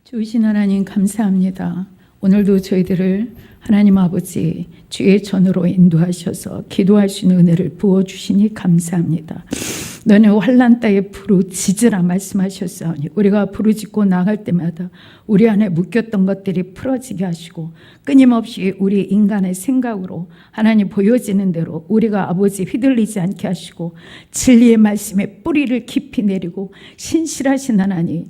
주신 하나님 감사합니다. 오늘도 저희들을 하나님 아버지 주의 전으로 인도하셔서 기도할 수 있는 은혜를 부어주시니 감사합니다. 너는 환난 때에 부르짖으라 말씀하셨사오니 우리가 부르짖고 나갈 때마다 우리 안에 묶였던 것들이 풀어지게 하시고 끊임없이 우리 인간의 생각으로 하나님 보여지는 대로 우리가 아버지 휘둘리지 않게 하시고 진리의 말씀에 뿌리를 깊이 내리고 신실하신 하나님,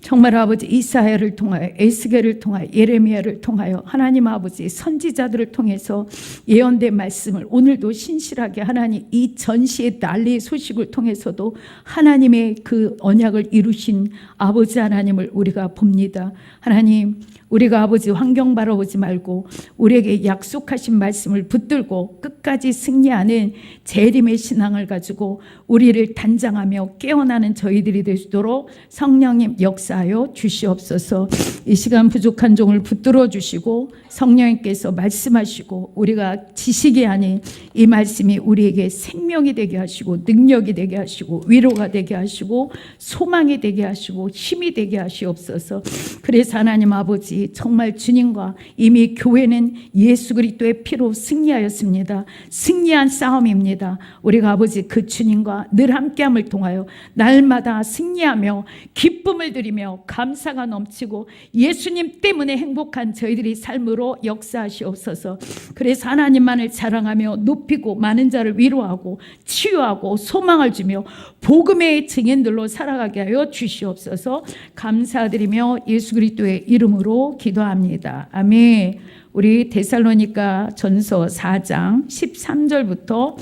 정말 아버지 이사야를 통하여 에스겔을 통하여 예레미야를 통하여 하나님 아버지 선지자들을 통해서 예언된 말씀을 오늘도 신실하게 하나님 이 전시의 난리의 소식을 통해서도 하나님의 그 언약을 이루신 아버지 하나님을 우리가 봅니다. 하나님, 우리가 아버지 환경 바라보지 말고 우리에게 약속하신 말씀을 붙들고 끝까지 승리하는 재림의 신앙을 가지고 우리를 단장하며 깨어나는 저희들이 될 수 있도록 성령님 역사하여 주시옵소서. 이 시간 부족한 종을 붙들어 주시고 성령님께서 말씀하시고 우리가 지식이 아닌 이 말씀이 우리에게 생명이 되게 하시고 능력이 되게 하시고 위로가 되게 하시고 소망이 되게 하시고 힘이 되게 하시옵소서. 그래서 하나님 아버지, 정말 주님과 이미 교회는 예수 그리스도의 피로 승리하였습니다. 승리한 싸움입니다. 우리가 아버지 그 주님과 늘 함께함을 통하여 날마다 승리하며 기쁨을 드리며 감사가 넘치고 예수님 때문에 행복한 저희들이 삶으로 역사하시옵소서. 그래서 하나님만을 자랑하며 높이고 많은 자를 위로하고 치유하고 소망을 주며 복음의 증인들로 살아가게 하여 주시옵소서. 감사드리며 예수 그리스도의 이름으로 기도합니다. 아멘. 우리 데살로니가 전서 4장 13절부터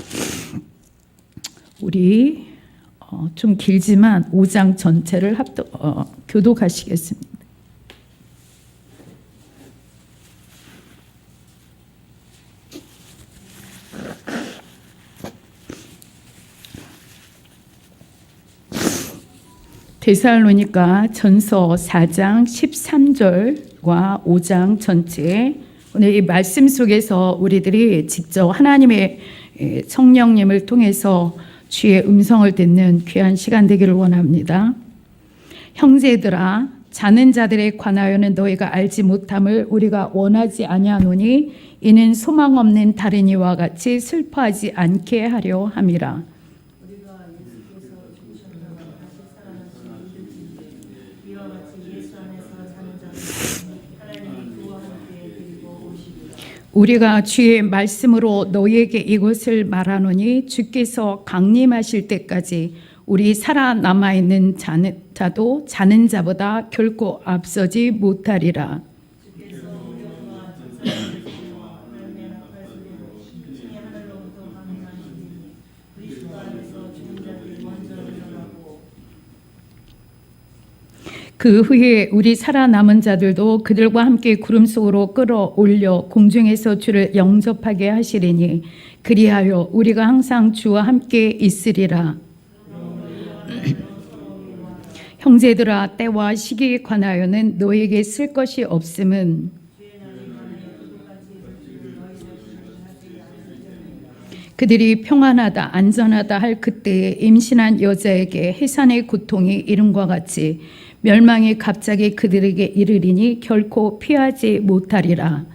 우리 좀 길지만 5장 전체를 교독하시겠습니다. 데살로니가 전서 4장 13절과 5장 전체, 오늘 이 말씀 속에서 우리들이 직접 하나님의 성령님을 통해서 주의 음성을 듣는 귀한 시간 되기를 원합니다. 형제들아, 자는 자들에 관하여는 너희가 알지 못함을 우리가 원하지 아니하노니 이는 소망 없는 다른 이와 같이 슬퍼하지 않게 하려 함이라. 우리가 주의 말씀으로 너희에게 이것을 말하노니 주께서 강림하실 때까지 우리 살아남아있는 자도 자는 자보다 결코 앞서지 못하리라. 그 후에 우리 살아남은 자들도 그들과 함께 구름 속으로 끌어올려 공중에서 주를 영접하게 하시리니 그리하여 우리가 항상 주와 함께 있으리라. 형제들아, 때와 시기에 관하여는 너에게 쓸 것이 없음은 그들이 평안하다 안전하다 할 그때에 임신한 여자에게 해산의 고통이 이름과 같이 멸망이 갑자기 그들에게 이르리니 결코 피하지 못하리라.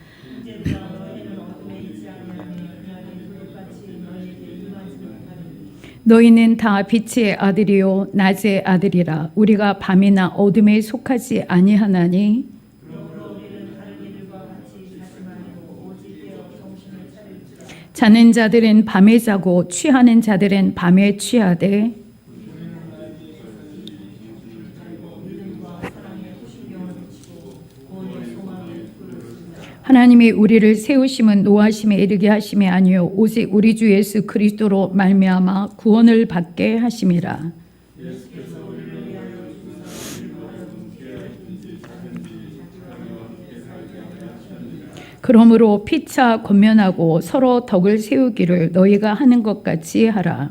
너희는 다 빛의 아들이요 낮의 아들이라. 우리가 밤이나 어둠에 속하지 아니하나니 자는 자들은 밤에 자고 취하는 자들은 밤에 취하되 하나님이 우리를 세우심은 노하심에 이르게 하심이 아니요 오직 우리 주 예수 그리스도로 말미암아 구원을 받게 하심이라. 그러므로 피차 권면하고 서로 덕을 세우기를 너희가 하는 것 같이 하라.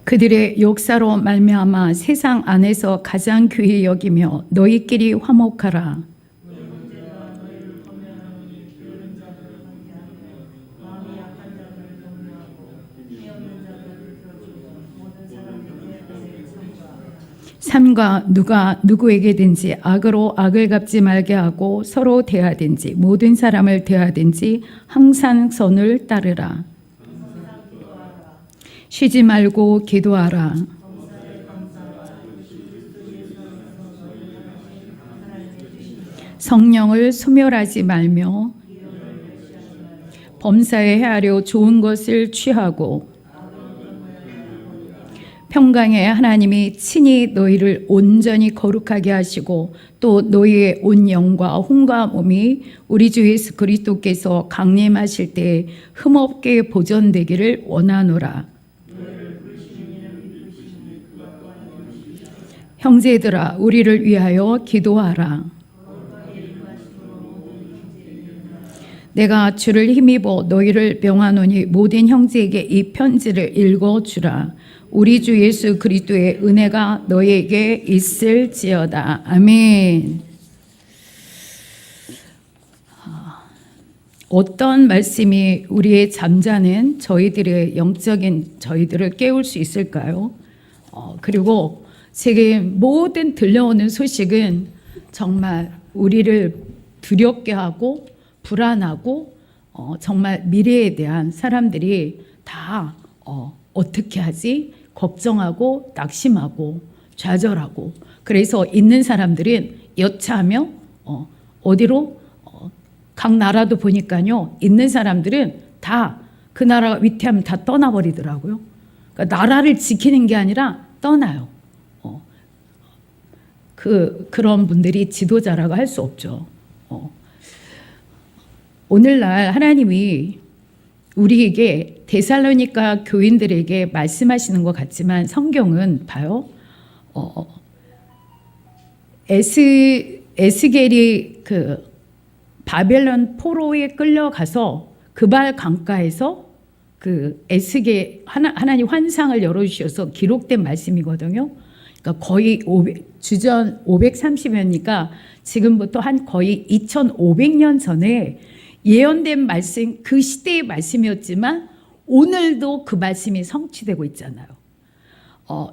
그들의 역사로 말미암아 세상 안에서 가장 귀히 여기며 너희끼리 화목하라. 삼가 누가 누구에게든지 악으로 악을 갚지 말게 하고 서로 대하든지 모든 사람을 대하든지 항상 선을 따르라. 쉬지 말고 기도하라. 성령을 소멸하지 말며 범사에 헤아려 좋은 것을 취하고 평강의 하나님이 친히 너희를 온전히 거룩하게 하시고 또 너희의 온 영과 혼과 몸이 우리 주 예수 그리스도께서 강림하실 때 흠없게 보존되기를 원하노라. 형제들아 우리를 위하여 기도하라. 내가 주를 힘입어 너희를 명하노니 모든 형제에게 이 편지를 읽어주라. 우리 주 예수 그리스도의 은혜가 너희에게 있을지어다. 아멘. 어떤 말씀이 우리의 잠자는 저희들의 영적인 저희들을 깨울 수 있을까요? 그리고 지금 모든 들려오는 소식은 정말 우리를 두렵게 하고 불안하고 정말 미래에 대한 사람들이 다 어떻게 하지? 걱정하고 낙심하고 좌절하고 그래서 있는 사람들은 여차하며 어디로 각 나라도 보니까요 있는 사람들은 다 그 나라가 위태하면 다 떠나버리더라고요. 그러니까 나라를 지키는 게 아니라 떠나요. 그런 분들이 지도자라고 할 수 없죠. 오늘날 하나님이 우리에게 데살로니가 교인들에게 말씀하시는 것 같지만 성경은 봐요. 에스겔이 그 바벨론 포로에 끌려가서 그발 강가에서 그 에스겔 하나님 환상을 열어주셔서 기록된 말씀이거든요. 그러니까 거의 주전 530년이니까 지금부터 한 거의 2500년 전에 예언된 말씀, 그 시대의 말씀이었지만 오늘도 그 말씀이 성취되고 있잖아요.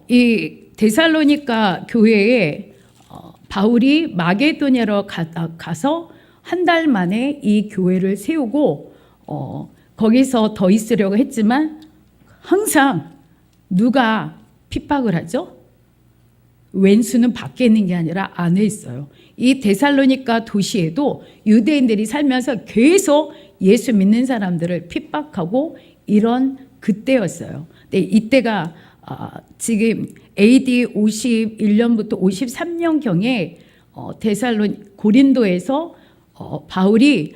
이 데살로니가 교회에 바울이 마게도냐로 가서 한 달 만에 이 교회를 세우고 거기서 더 있으려고 했지만 항상 누가 핍박을 하죠? 왼수는 밖에 있는 게 아니라 안에 있어요. 이 데살로니가 도시에도 유대인들이 살면서 계속 예수 믿는 사람들을 핍박하고 이런 그때였어요. 근데 이때가 지금 AD 51년부터 53년경에 고린도에서 바울이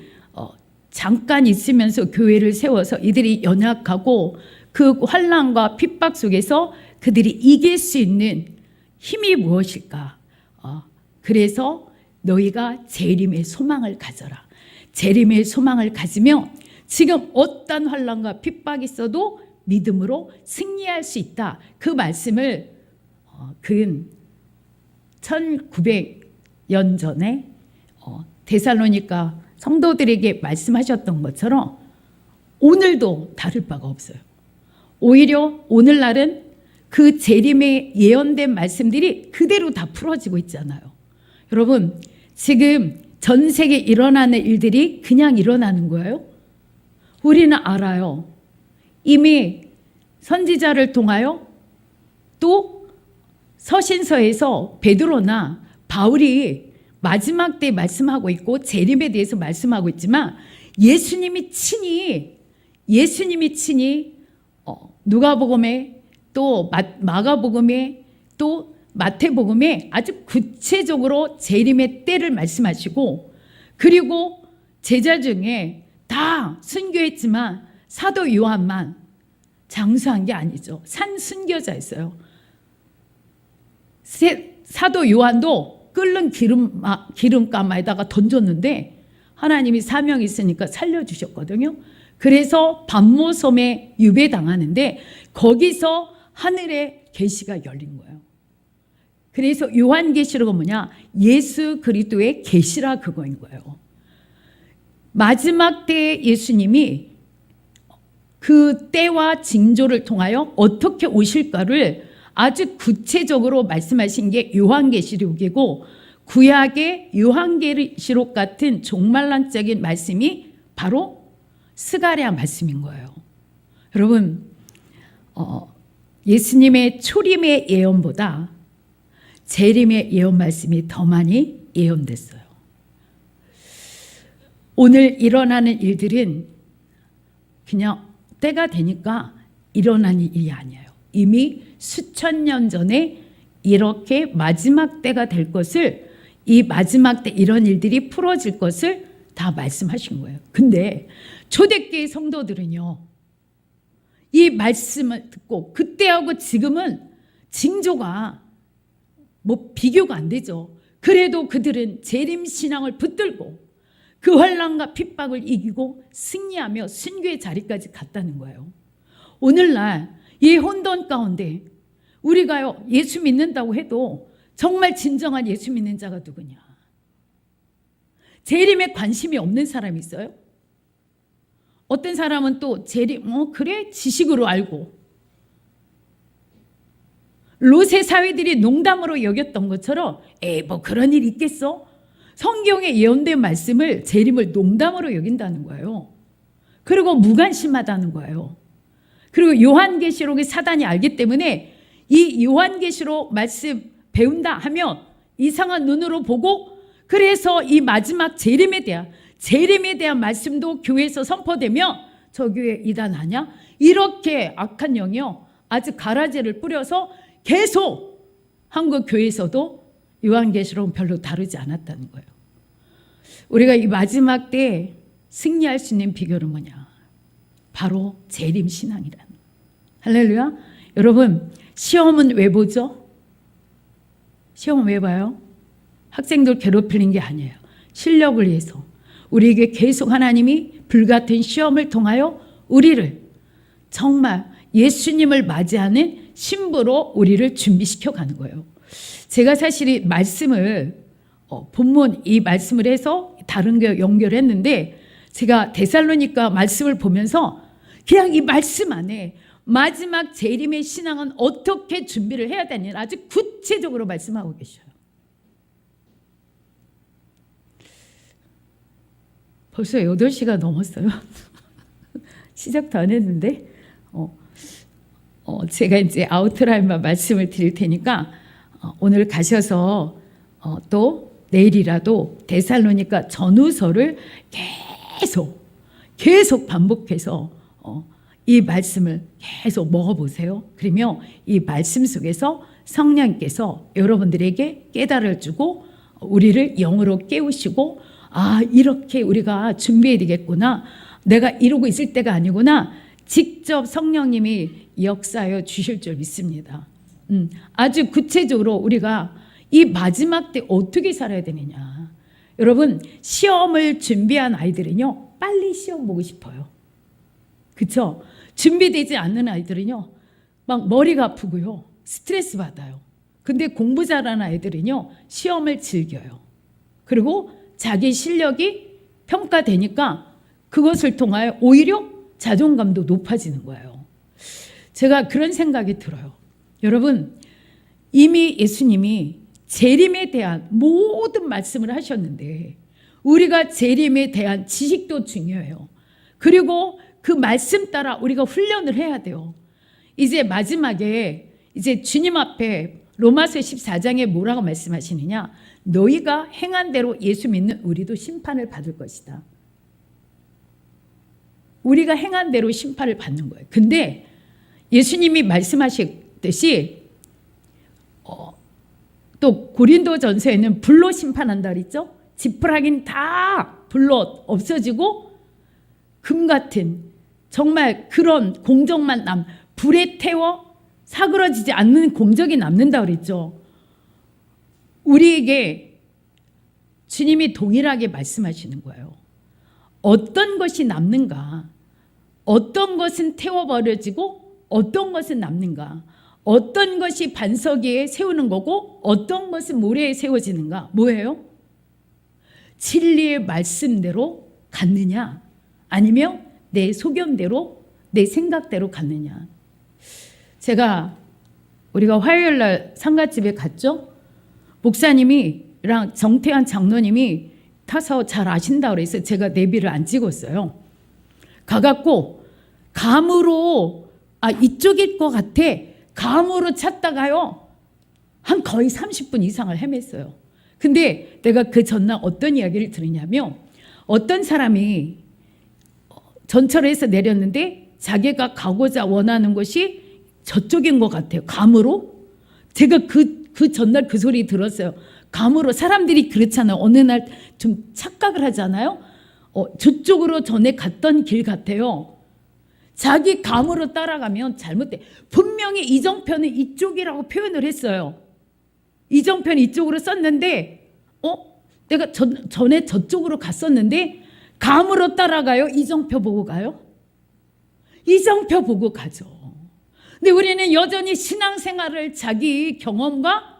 잠깐 있으면서 교회를 세워서 이들이 연약하고 그 환난과 핍박 속에서 그들이 이길 수 있는 힘이 무엇일까? 그래서 너희가 재림의 소망을 가져라. 재림의 소망을 가지면 지금 어떤 환난과 핍박이 있어도 믿음으로 승리할 수 있다. 그 말씀을 근 1900년 전에 데살로니가 성도들에게 말씀하셨던 것처럼 오늘도 다를 바가 없어요. 오히려 오늘날은 그 재림에 예언된 말씀들이 그대로 다 풀어지고 있잖아요. 여러분, 지금 전 세계에 일어나는 일들이 그냥 일어나는 거예요? 우리는 알아요. 이미 선지자를 통하여 또 서신서에서 베드로나 바울이 마지막 때 말씀하고 있고 재림에 대해서 말씀하고 있지만 예수님이 친히 누가복음에 또 마가복음에 또 마태복음에 아주 구체적으로 재림의 때를 말씀하시고 그리고 제자 중에 다 순교했지만 사도 요한만 장수한 게 아니죠. 산 순교자였어요. 사도 요한도 끓는 기름가마에다가 던졌는데 하나님이 사명이 있으니까 살려주셨거든요. 그래서 반모섬에 유배당하는데 거기서 하늘의 계시가 열린 거예요. 그래서 요한계시록은 뭐냐? 예수 그리스도의 계시라 그거인 거예요. 마지막 때에 예수님이 그 때와 징조를 통하여 어떻게 오실까를 아주 구체적으로 말씀하신 게 요한계시록이고, 구약의 요한계시록 같은 종말론적인 말씀이 바로 스가랴 말씀인 거예요. 여러분, 예수님의 초림의 예언보다 재림의 예언 말씀이 더 많이 예언됐어요. 오늘 일어나는 일들은 그냥 때가 되니까 일어나는 일이 아니에요. 이미 수천 년 전에 이렇게 마지막 때가 될 것을, 이 마지막 때 이런 일들이 풀어질 것을 다 말씀하신 거예요. 근데 초대교회 성도들은요, 이 말씀을 듣고 그때하고 지금은 징조가 뭐 비교가 안 되죠. 그래도 그들은 재림신앙을 붙들고 그 환난과 핍박을 이기고 승리하며 순교의 자리까지 갔다는 거예요. 오늘날 이 혼돈 가운데 우리가요, 예수 믿는다고 해도 정말 진정한 예수 믿는 자가 누구냐? 재림에 관심이 없는 사람이 있어요? 어떤 사람은 또 재림, 그래? 지식으로 알고. 롯의 사위들이 농담으로 여겼던 것처럼 뭐 그런 일 있겠어? 성경에 예언된 말씀을, 재림을 농담으로 여긴다는 거예요. 그리고 무관심하다는 거예요. 그리고 요한계시록의 사단이 알기 때문에 이 요한계시록 말씀 배운다 하면 이상한 눈으로 보고, 그래서 이 마지막 재림에 대한 말씀도 교회에서 선포되면 저 교회 이단 아냐? 이렇게 악한 영이요, 아주 가라지를 뿌려서 계속 한국 교회에서도 요한계시록은 별로 다루지 않았다는 거예요. 우리가 이 마지막 때 승리할 수 있는 비결은 뭐냐? 바로 재림 신앙이라는. 할렐루야. 여러분, 시험은 왜 보죠? 시험은 왜 봐요? 학생들 괴롭히는 게 아니에요. 실력을 위해서. 우리에게 계속 하나님이 불같은 시험을 통하여 우리를 정말 예수님을 맞이하는 신부로 우리를 준비시켜 가는 거예요. 제가 사실 이 말씀을 본문 이 말씀을 해서 다른 게 연결했는데, 제가 데살로니가 말씀을 보면서 그냥 이 말씀 안에 마지막 재림의 신앙은 어떻게 준비를 해야 되느냐 아주 구체적으로 말씀하고 계셔요. 벌써 8시가 넘었어요. 시작도 안 했는데 제가 이제 아웃라인만 말씀을 드릴 테니까 오늘 가셔서 또 내일이라도 데살로니가 전후서를 계속 반복해서 이 말씀을 계속 먹어보세요. 그러면 이 말씀 속에서 성령께서 여러분들에게 깨달아 주고 우리를 영으로 깨우시고, 이렇게 우리가 준비해야 되겠구나, 내가 이러고 있을 때가 아니구나, 직접 성령님이 역사하여 주실 줄 믿습니다. 아주 구체적으로 우리가 이 마지막 때 어떻게 살아야 되느냐. 여러분, 시험을 준비한 아이들은요, 빨리 시험 보고 싶어요. 그렇죠? 준비되지 않는 아이들은요, 막 머리가 아프고요, 스트레스 받아요. 근데 공부 잘하는 아이들은요, 시험을 즐겨요. 그리고 자기 실력이 평가되니까 그것을 통하여 오히려 자존감도 높아지는 거예요. 제가 그런 생각이 들어요. 여러분, 이미 예수님이 재림에 대한 모든 말씀을 하셨는데 우리가 재림에 대한 지식도 중요해요. 그리고 그 말씀 따라 우리가 훈련을 해야 돼요. 이제 마지막에 이제 주님 앞에 로마서 14장에 뭐라고 말씀하시느냐? 너희가 행한 대로 예수 믿는 우리도 심판을 받을 것이다. 우리가 행한 대로 심판을 받는 거예요. 근데 예수님이 말씀하셨듯이 또 고린도전서에는 불로 심판한다 그랬죠? 지푸라기는 다 불로 없어지고 금 같은 정말 그런 공적만 불에 태워 사그러지지 않는 공적이 남는다 그랬죠. 우리에게 주님이 동일하게 말씀하시는 거예요. 어떤 것이 남는가? 어떤 것은 태워버려지고 어떤 것은 남는가? 어떤 것이 반석 위에 세우는 거고 어떤 것은 모래에 세워지는가? 뭐예요? 진리의 말씀대로 갔느냐? 아니면 내 소견대로 내 생각대로 갔느냐? 제가 우리가 화요일 날 상가집에 갔죠. 목사님이랑 정태환 장로님이 타서 잘 아신다 그래서 제가 내비를 안 찍었어요. 가갖고 감으로 이쪽일 것 같아. 감으로 찾다가요. 한 거의 30분 이상을 헤맸어요. 근데 내가 그 전날 어떤 이야기를 들으냐면 어떤 사람이 전철에서 내렸는데 자기가 가고자 원하는 곳이 저쪽인 것 같아요. 감으로. 제가 그 전날 그 소리 들었어요. 감으로. 사람들이 그렇잖아요. 어느 날 좀 착각을 하잖아요. 저쪽으로 전에 갔던 길 같아요. 자기 감으로 따라가면 잘못돼. 분명히 이정표는 이쪽이라고 표현을 했어요. 이정표는 이쪽으로 썼는데 내가 전에 저쪽으로 갔었는데 감으로 따라가요? 이정표 보고 가요? 이정표 보고 가죠. 근데 우리는 여전히 신앙생활을 자기 경험과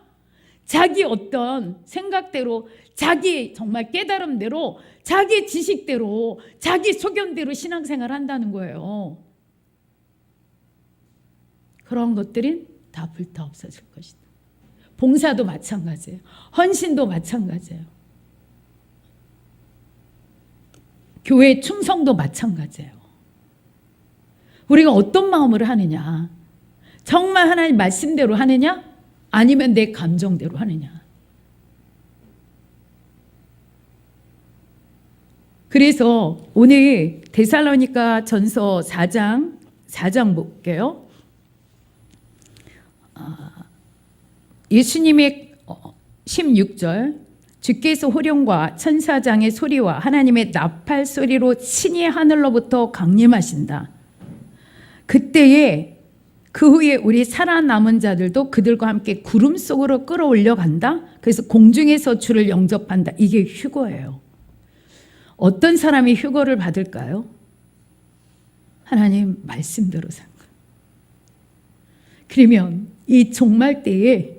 자기 어떤 생각대로, 자기 정말 깨달음대로, 자기 지식대로, 자기 소견대로 신앙생활 한다는 거예요. 그런 것들은 다 불타 없어질 것이다. 봉사도 마찬가지예요. 헌신도 마찬가지예요. 교회 충성도 마찬가지예요. 우리가 어떤 마음으로 하느냐, 정말 하나님 말씀대로 하느냐, 아니면 내 감정대로 하느냐. 그래서 오늘 데살로니가 전서 4장 볼게요. 예수님의 16절, 주께서 호령과 천사장의 소리와 하나님의 나팔 소리로 친히 하늘로부터 강림하신다. 그때에 그 후에 우리 살아남은 자들도 그들과 함께 구름 속으로 끌어올려 간다. 그래서 공중에서 주를 영접한다. 이게 휴거예요. 어떤 사람이 휴거를 받을까요? 하나님 말씀대로 산 거. 그러면 이 종말 때에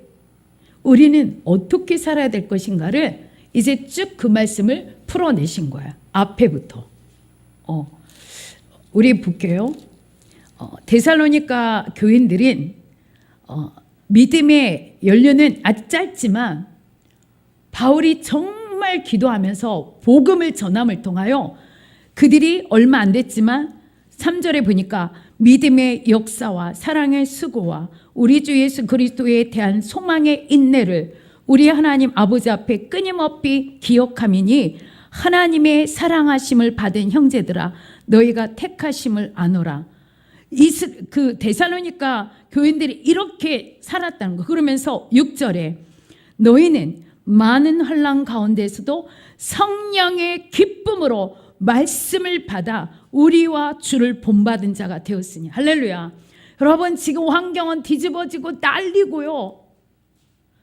우리는 어떻게 살아야 될 것인가를 이제 쭉 그 말씀을 풀어내신 거야. 앞에부터. 우리 볼게요. 데살로니가 교인들은 믿음의 연륜은 아주 짧지만 바울이 정말 기도하면서 복음을 전함을 통하여 그들이 얼마 안 됐지만 3절에 보니까 믿음의 역사와 사랑의 수고와 우리 주 예수 그리스도에 대한 소망의 인내를 우리 하나님 아버지 앞에 끊임없이 기억하미니 하나님의 사랑하심을 받은 형제들아 너희가 택하심을 아노라. 그 데살로니가 교인들이 이렇게 살았다는 거. 그러면서 6절에 너희는 많은 환난 가운데서도 성령의 기쁨으로 말씀을 받아 우리와 주를 본받은 자가 되었으니. 할렐루야. 여러분 지금 환경은 뒤집어지고 난리고요.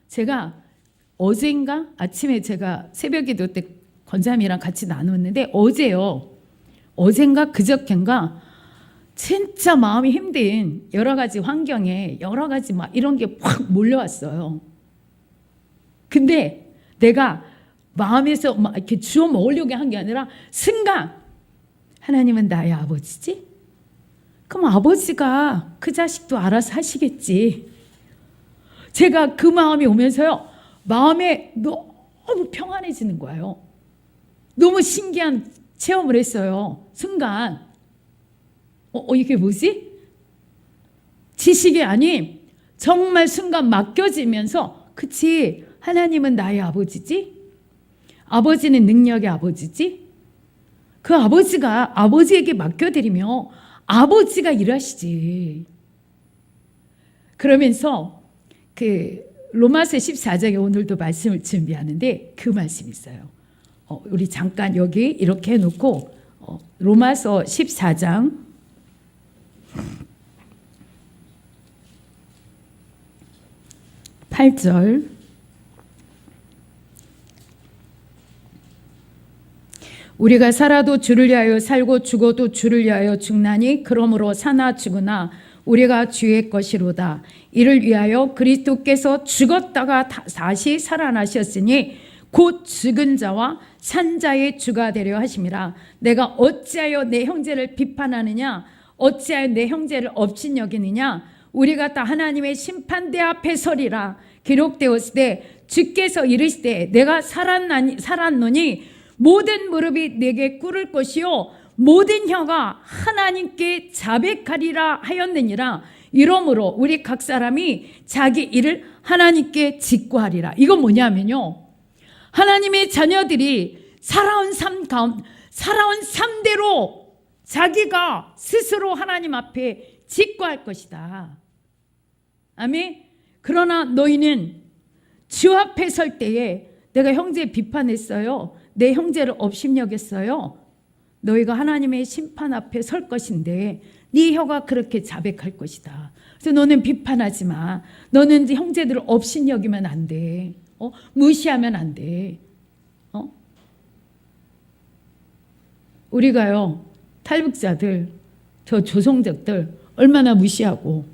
제가 어제인가 아침에 제가 새벽기도 때 권사님이랑 같이 나눴는데 어젠가 그저께인가 진짜 마음이 힘든 여러 가지 환경에 여러 가지 막 이런 게 확 몰려왔어요. 근데 내가 마음에서 막 이렇게 주워 먹으려고 한 게 아니라 순간 하나님은 나의 아버지지? 그럼 아버지가 그 자식도 알아서 하시겠지. 제가 그 마음이 오면서요. 마음에 너무 평안해지는 거예요. 너무 신기한 체험을 했어요. 순간. 이게 뭐지? 지식이 아닌 정말 순간 맡겨지면서 그치 하나님은 나의 아버지지? 아버지는 능력의 아버지지? 그 아버지가 아버지에게 맡겨드리며 아버지가 일하시지. 그러면서 그 로마서 14장에 오늘도 말씀을 준비하는데 그 말씀이 있어요. 우리 잠깐 여기 이렇게 해놓고 로마서 14장 8절 우리가 살아도 주를 위하여 살고 죽어도 주를 위하여 죽나니 그러므로 사나 죽으나 우리가 주의 것이로다. 이를 위하여 그리스도께서 죽었다가 다시 살아나셨으니 곧 죽은 자와 산 자의 주가 되려 하심이라. 내가 어찌하여 내 형제를 비판하느냐? 어찌하여 내 형제를 업신여기느냐? 우리가 다 하나님의 심판대 앞에 서리라 기록되었을 때 주께서 이르시되 내가 살았노니 모든 무릎이 내게 꿇을 것이요 모든 혀가 하나님께 자백하리라 하였느니라. 이러므로 우리 각 사람이 자기 일을 하나님께 직구하리라. 이건 뭐냐면요, 하나님의 자녀들이 살아온 삶대로 자기가 스스로 하나님 앞에 직구할 것이다. 아멘. 그러나 너희는 주 앞에 설 때에 내가 형제 비판했어요, 내 형제를 업신여겼어요, 너희가 하나님의 심판 앞에 설 것인데 네 혀가 그렇게 자백할 것이다. 그래서 너는 비판하지 마. 너는 형제들을 업신여기면 안 돼. 무시하면 안 돼. 우리가요, 탈북자들, 저 조성적들 얼마나 무시하고,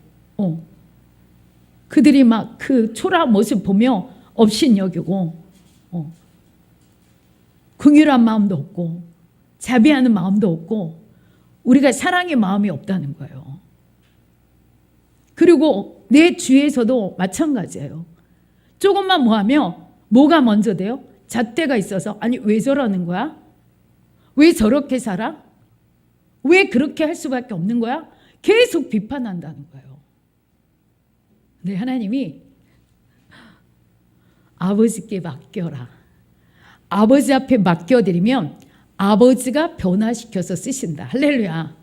그들이 막 그 초라한 모습 보며 업신여기고, 긍휼한 마음도 없고, 자비하는 마음도 없고, 우리가 사랑의 마음이 없다는 거예요. 그리고 내 주위에서도 마찬가지예요. 조금만 뭐하며 뭐가 먼저 돼요? 잣대가 있어서, 아니 왜 저러는 거야? 왜 저렇게 살아? 왜 그렇게 할 수밖에 없는 거야? 계속 비판한다는 거예요. 근데 하나님이 아버지께 맡겨라. 아버지 앞에 맡겨드리면 아버지가 변화시켜서 쓰신다. 할렐루야.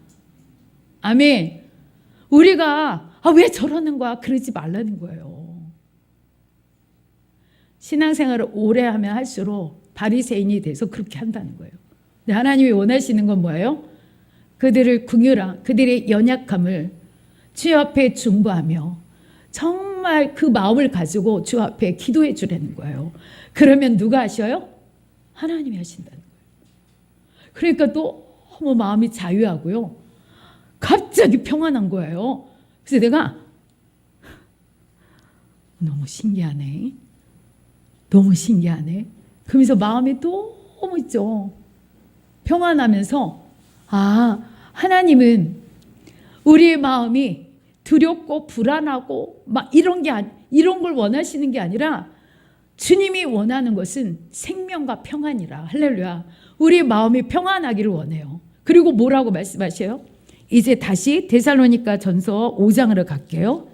아멘. 우리가 왜 저러는 거야? 그러지 말라는 거예요. 신앙생활을 오래 하면 할수록 바리새인이 돼서 그렇게 한다는 거예요. 근데 하나님이 원하시는 건 뭐예요? 그들을 긍휼한, 그들의 연약함을 주 앞에 중보하며 정말 그 마음을 가지고 주 앞에 기도해 주라는 거예요. 그러면 누가 하셔요? 하나님이 하신다는 거예요. 그러니까 너무 마음이 자유하고요, 갑자기 평안한 거예요. 그래서 내가 너무 신기하네, 너무 신기하네. 그러면서 마음이 너무 있죠, 평안하면서, 하나님은 우리의 마음이 두렵고 불안하고 막 이런 걸 원하시는 게 아니라 주님이 원하는 것은 생명과 평안이라. 할렐루야. 우리의 마음이 평안하기를 원해요. 그리고 뭐라고 말씀하셔요? 이제 다시 데살로니가 전서 5장으로 갈게요.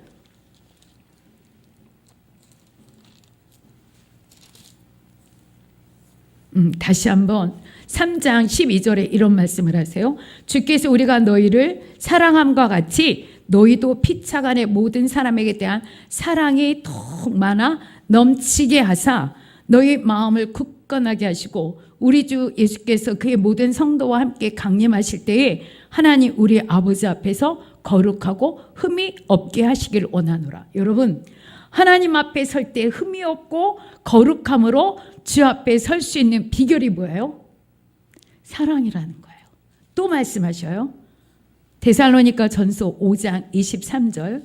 다시 한번 3장 12절에 이런 말씀을 하세요. 주께서 우리가 너희를 사랑함과 같이 너희도 피차간의 모든 사람에게 대한 사랑이 더욱 많아 넘치게 하사 너희 마음을 굳건하게 하시고 우리 주 예수께서 그의 모든 성도와 함께 강림하실 때에 하나님 우리 아버지 앞에서 거룩하고 흠이 없게 하시길 원하노라. 여러분, 하나님 앞에 설 때 흠이 없고 거룩함으로 주 앞에 설 수 있는 비결이 뭐예요? 사랑이라는 거예요. 또 말씀하셔요. 데살로니가 전서 5장 23절.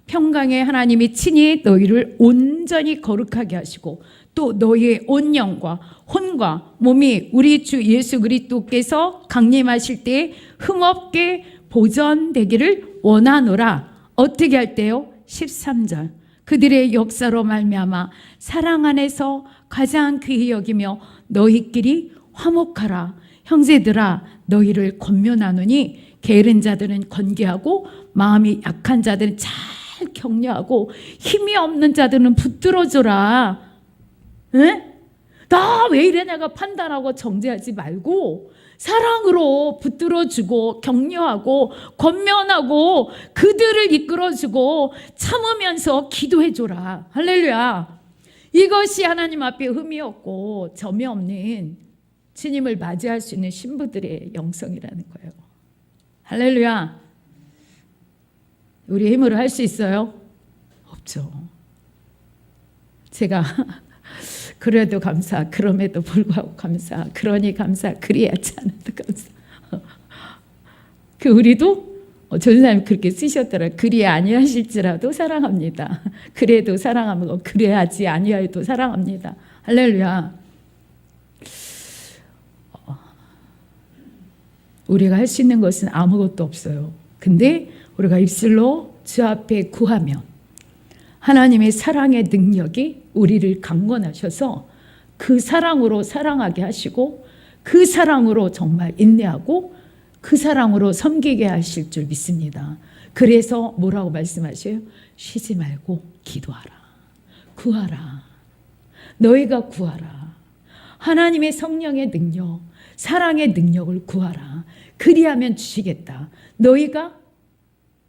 평강의 하나님이 친히 너희를 온전히 거룩하게 하시고 또 너희의 온 영과 혼과 몸이 우리 주 예수 그리스도께서 강림하실 때에 흠없게 보존되기를 원하노라. 어떻게 할 때요? 13절. 그들의 역사로 말미암아 사랑 안에서 가장 귀히 여기며 너희끼리 화목하라. 형제들아, 너희를 권면하노니 게으른 자들은 권계하고 마음이 약한 자들은 잘 격려하고 힘이 없는 자들은 붙들어줘라. 나 왜 이래 내가 판단하고 정죄하지 말고 사랑으로 붙들어주고 격려하고 권면하고 그들을 이끌어주고 참으면서 기도해줘라. 할렐루야. 이것이 하나님 앞에 흠이 없고 점이 없는 주님을 맞이할 수 있는 신부들의 영성이라는 거예요. 할렐루야. 우리 힘으로 할 수 있어요? 없죠. 제가 그래도 감사, 그럼에도 불구하고 감사, 그러니 감사, 그리하지 않아도 감사. 우리도 전사님 그렇게 쓰셨더라. 그리 아니하실지라도 사랑합니다. 그래도 사랑하고 그래야지 아니하여도 사랑합니다. 할렐루야. 우리가 할 수 있는 것은 아무것도 없어요. 근데 우리가 입술로 주 앞에 구하면 하나님의 사랑의 능력이 우리를 강건하셔서 그 사랑으로 사랑하게 하시고 그 사랑으로 정말 인내하고 그 사랑으로 섬기게 하실 줄 믿습니다. 그래서 뭐라고 말씀하셔요? 쉬지 말고 기도하라. 구하라. 너희가 구하라. 하나님의 성령의 능력, 사랑의 능력을 구하라. 그리하면 주시겠다. 너희가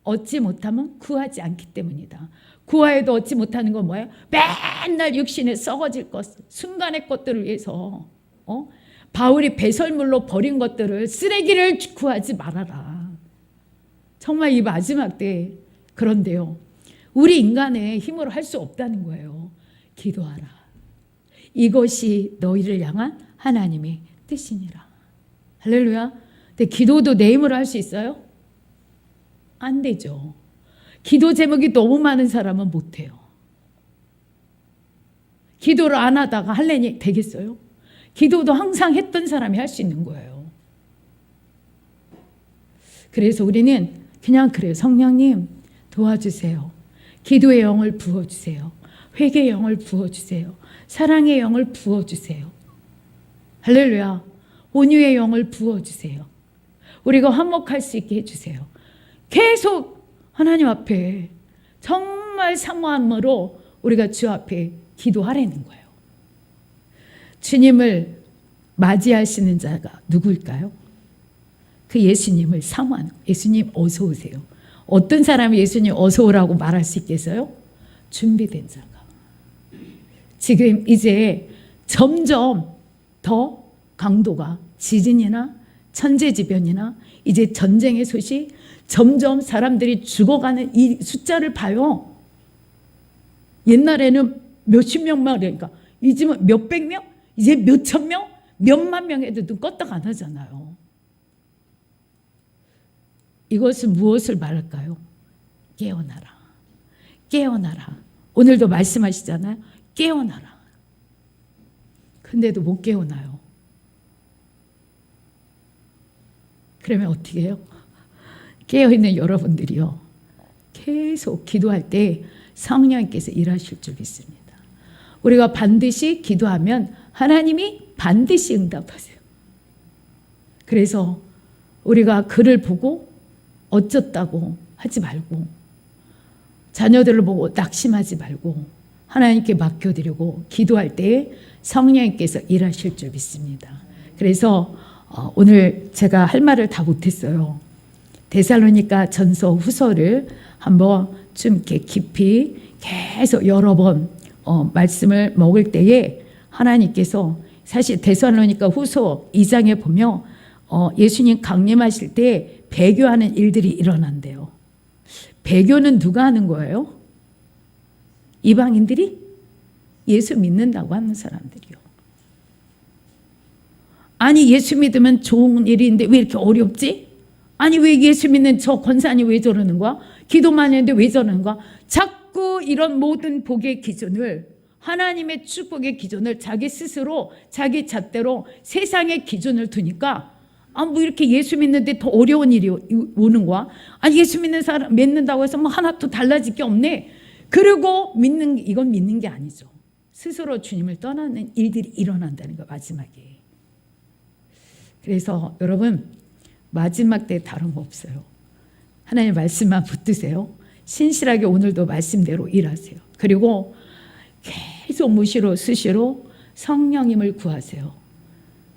얻지 못하면 구하지 않기 때문이다. 구하여도 얻지 못하는 건 뭐예요? 맨날 육신에 썩어질 것, 순간의 것들을 위해서 바울이 배설물로 버린 것들을 쓰레기를 구하지 말아라. 정말 이 마지막 때 그런데요. 우리 인간의 힘으로 할 수 없다는 거예요. 기도하라. 이것이 너희를 향한 하나님의 뜻이니라. 할렐루야. 근데 기도도 내 힘으로 할 수 있어요? 안 되죠. 기도 제목이 너무 많은 사람은 못해요. 기도를 안 하다가 할래니 되겠어요? 기도도 항상 했던 사람이 할 수 있는 거예요. 그래서 우리는 그냥 그래요. 성령님 도와주세요. 기도의 영을 부어주세요. 회개의 영을 부어주세요. 사랑의 영을 부어주세요. 할렐루야. 온유의 영을 부어주세요. 우리가 화목할 수 있게 해주세요. 계속 하나님 앞에 정말 사모함으로 우리가 주 앞에 기도하라는 거예요. 주님을 맞이하시는 자가 누구일까요? 그 예수님을 사모하는 거예요. 예수님 어서 오세요. 어떤 사람이 예수님 어서 오라고 말할 수 있겠어요? 준비된 자가. 지금 이제 점점 더 강도가 지진이나 천재지변이나 이제 전쟁의 소식, 점점 사람들이 죽어가는 이 숫자를 봐요. 옛날에는 몇십 명만 그러니까 이제는 몇백 명, 이제 몇천 명, 몇만 명 해도 껐다가 안 하잖아요. 이것은 무엇을 말할까요? 깨어나라. 깨어나라. 오늘도 말씀하시잖아요. 깨어나라. 근데도 못 깨어나요. 그러면 어떻게 해요? 깨어있는 여러분들이요. 계속 기도할 때 성령님께서 일하실 줄 믿습니다. 우리가 반드시 기도하면 하나님이 반드시 응답하세요. 그래서 우리가 그를 보고 어쩌다고 하지 말고 자녀들을 보고 낙심하지 말고 하나님께 맡겨드리고 기도할 때 성령님께서 일하실 줄 믿습니다. 그래서 오늘 제가 할 말을 다 못했어요. 데살로니가 전서 후서를 한번 좀 이렇게 깊이 계속 여러 번 말씀을 먹을 때에 하나님께서 사실 데살로니가 후서 2장에 보면 예수님 강림하실 때 배교하는 일들이 일어난대요. 배교는 누가 하는 거예요? 이방인들이? 예수 믿는다고 하는 사람들이요. 아니 예수 믿으면 좋은 일인데 왜 이렇게 어렵지? 아니 왜 예수 믿는 저 권사님 왜 저러는 거야? 기도만 했는데 왜 저러는 거야? 자꾸 이런 모든 복의 기준을 하나님의 축복의 기준을 자기 스스로 자기 잣대로 세상의 기준을 두니까 뭐 이렇게 예수 믿는데 더 어려운 일이 오는 거야? 아니 예수 믿는 사람 믿는다고 해서 뭐 하나도 달라질 게 없네. 그리고 이건 믿는 게 아니죠. 스스로 주님을 떠나는 일들이 일어난다는 거 마지막에. 그래서 여러분 마지막 때 다른 거 없어요. 하나님의 말씀만 붙드세요. 신실하게 오늘도 말씀대로 일하세요. 그리고 계속 무시로 수시로 성령님을 구하세요.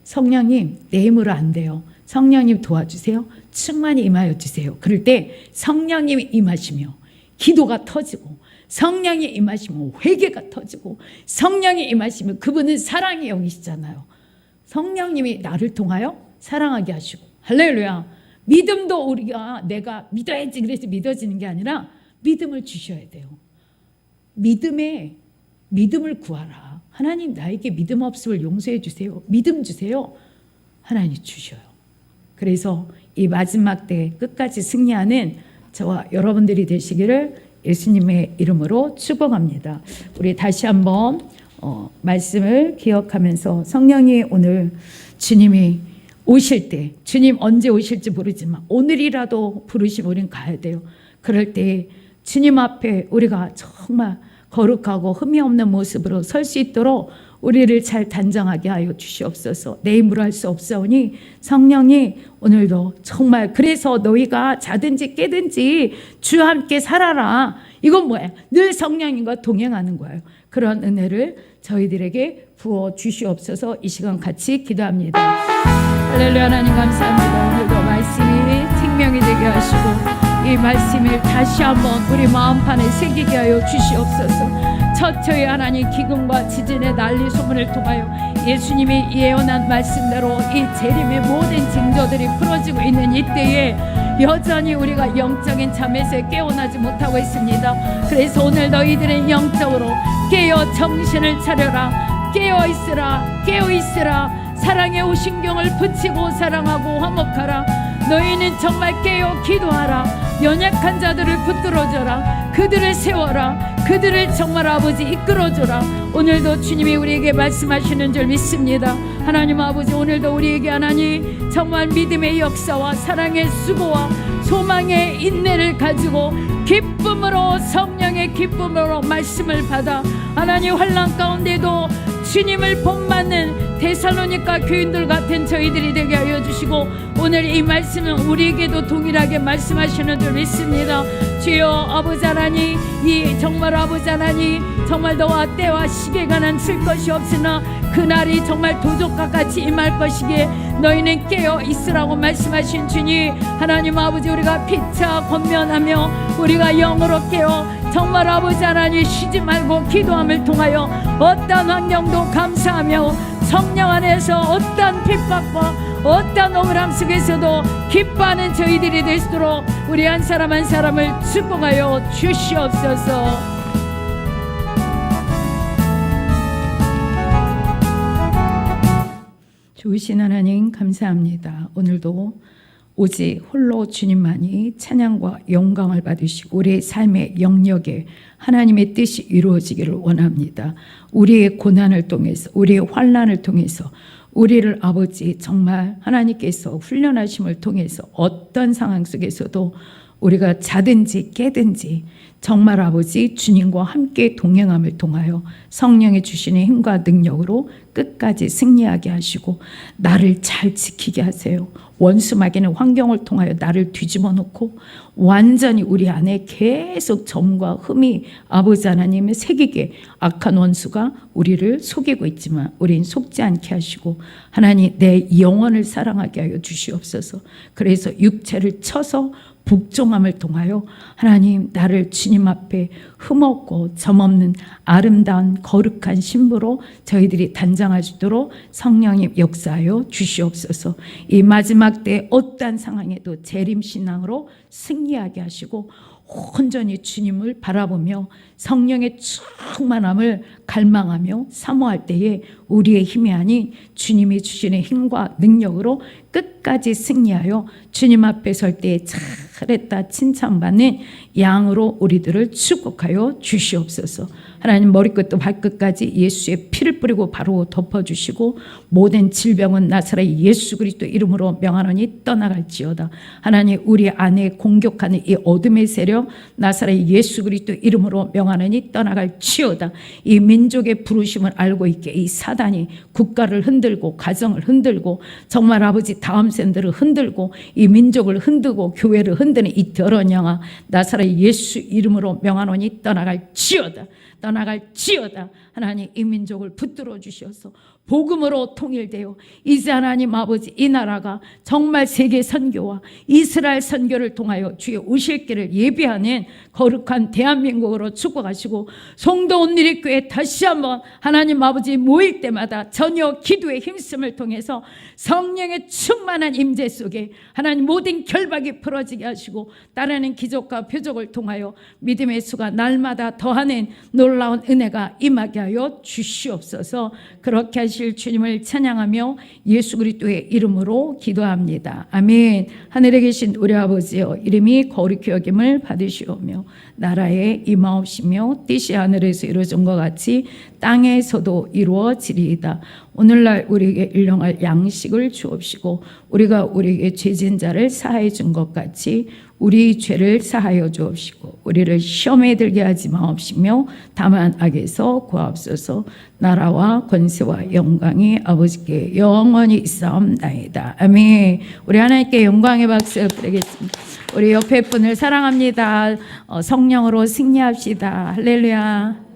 성령님 내 힘으로 안 돼요. 성령님 도와주세요. 충만히 임하여 주세요. 그럴 때 성령님이 임하시며 기도가 터지고 성령이 임하시면 회개가 터지고 성령이 임하시면 그분은 사랑의 영이시잖아요. 성령님이 나를 통하여 사랑하게 하시고 할렐루야. 믿음도 우리가 내가 믿어야지 그래서 믿어지는 게 아니라 믿음을 주셔야 돼요. 믿음을 구하라. 하나님 나에게 믿음 없음을 용서해 주세요. 믿음 주세요. 하나님 주셔요. 그래서 이 마지막 때 끝까지 승리하는 저와 여러분들이 되시기를 예수님의 이름으로 축복합니다. 우리 다시 한번 말씀을 기억하면서 성령이 오늘 주님이 오실 때 주님 언제 오실지 모르지만 오늘이라도 부르시면 우리는 가야 돼요. 그럴 때 주님 앞에 우리가 정말 거룩하고 흠이 없는 모습으로 설 수 있도록 우리를 잘 단장하게 하여 주시옵소서. 내 힘으로 할 수 없사오니 성령이 오늘도 정말 그래서 너희가 자든지 깨든지 주와 함께 살아라. 이건 뭐예요? 늘 성령님과 동행하는 거예요. 그런 은혜를 저희들에게 부어 주시옵소서. 이 시간 같이 기도합니다. 할렐루야. 하나님 감사합니다. 오늘도 말씀이 생명이 되게 하시고 이 말씀을 다시 한번 우리 마음판에 새기게 하여 주시옵소서. 처처에 하나님 기근과 지진의 난리 소문을 통하여 예수님이 예언한 말씀대로 이 재림의 모든 징조들이 풀어지고 있는 이때에 여전히 우리가 영적인 잠에서 깨어나지 못하고 있습니다. 그래서 오늘 너희들은 영적으로 깨어 정신을 차려라. 깨어있으라. 깨어있으라. 사랑의 오신경을 붙이고 사랑하고 화목하라. 너희는 정말 깨어 기도하라. 연약한 자들을 붙들어줘라. 그들을 세워라. 그들을 정말 아버지 이끌어줘라. 오늘도 주님이 우리에게 말씀하시는 줄 믿습니다. 하나님 아버지 오늘도 우리에게 하나님 정말 믿음의 역사와 사랑의 수고와 소망의 인내를 가지고 기쁨으로 성령의 기쁨으로 말씀을 받아 하나님 환난 가운데도 주님을 본받는 데살로니가 교인들 같은 저희들이 되게 하여 주시고 오늘 이 말씀은 우리에게도 동일하게 말씀하시는 줄 믿습니다. 주여 아버지 하나님 이 정말 아버지 하나님 정말 너와 때와 시계가 난 쓸 것이 없으나 그날이 정말 도적과 같이 임할 것이기에 너희는 깨어 있으라고 말씀하신 주님 하나님 아버지 우리가 피차 권면하며 우리가 영으로 깨어 정말 아버지 하나님 쉬지 말고 기도함을 통하여 어떠한 환경도 감사하며 성령 안에서 어떠한 핍박과 어떠한 억울함 속에서도 기뻐하는 저희들이 될 수 있도록 우리 한 사람 한 사람을 축복하여 주시옵소서. 좋으신 하나님 감사합니다. 오늘도 오직 홀로 주님만이 찬양과 영광을 받으시고 우리의 삶의 영역에 하나님의 뜻이 이루어지기를 원합니다. 우리의 고난을 통해서 우리의 환난을 통해서 우리를 아버지 정말 하나님께서 훈련하심을 통해서 어떤 상황 속에서도 우리가 자든지 깨든지 정말 아버지 주님과 함께 동행함을 통하여 성령이 주시는 힘과 능력으로 끝까지 승리하게 하시고 나를 잘 지키게 하세요. 원수 마귀는 환경을 통하여 나를 뒤집어 놓고 완전히 우리 안에 계속 점과 흠이 아버지 하나님의 새기게 악한 원수가 우리를 속이고 있지만 우린 속지 않게 하시고 하나님 내 영혼을 사랑하게 하여 주시옵소서. 그래서 육체를 쳐서 복종함을 통하여 하나님 나를 주님 앞에 흠없고 점없는 아름다운 거룩한 신부로 저희들이 단장할 수 있도록 성령님 역사하여 주시옵소서. 이 마지막 때 어떠한 상황에도 재림신앙으로 승리하게 하시고 온전히 주님을 바라보며 성령의 충만함을 갈망하며 사모할 때에 우리의 힘이 아닌 주님이 주시는 힘과 능력으로 끝까지 승리하여 주님 앞에 설 때에 잘했다 칭찬받는 양으로 우리들을 축복하여 주시옵소서. 하나님 머리끝부터 발끝까지 예수의 피를 뿌리고 바로 덮어주시고 모든 질병은 나사렛 예수 그리스도 이름으로 명하노니 떠나갈지어다. 하나님 우리 안에 공격하는 이 어둠의 세력 나사렛 예수 그리스도 이름으로 명하노니 떠나갈지어다. 이 민족의 부르심을 알고 있게 이 사단이 국가를 흔들고 가정을 흔들고 정말 아버지 다음 세대를 흔들고 이 민족을 흔들고 교회를 흔드는 이 더러운 영아 나사렛 예수 이름으로 명하노니 떠나갈지어다. 떠나갈지어다. 하나님 이 민족을 붙들어 주셔서 복음으로 통일되어 이제 하나님 아버지 이 나라가 정말 세계 선교와 이스라엘 선교를 통하여 주의 오실 길을 예비하는 거룩한 대한민국으로 축복하시고 성도 온누리교회 다시 한번 하나님 아버지 모일 때마다 전혀 기도의 힘씀을 통해서 성령의 충만한 임재 속에 하나님 모든 결박이 풀어지게 하시고 따르는 기적과 표적을 통하여 믿음의 수가 날마다 더하는 놀라운 은혜가 임하게 하여 주시옵소서. 그렇게 하실 주님을 찬양하며 예수 그리스도의 이름으로 기도합니다. 아멘. 하늘에 계신 우리 아버지여 이름이 거룩히 여김을 받으시오며 나라에 임하옵시며 뜻이 하늘에서 이루어진 것 같이 땅에서도 이루어지리이다. 오늘날 우리에게 일용할 양식을 주옵시고 우리가 우리에게 죄진 자를 사하여 준 것 같이 우리 죄를 사하여 주옵시고 우리를 시험에 들게 하지 마옵시며 다만 악에서 구하옵소서. 나라와 권세와 영광이 아버지께 영원히 있사옵나이다. 아멘. 우리 하나님께 영광의 박수 드리겠습니다. 우리 옆에 분을 사랑합니다. 성령으로 승리합시다. 할렐루야.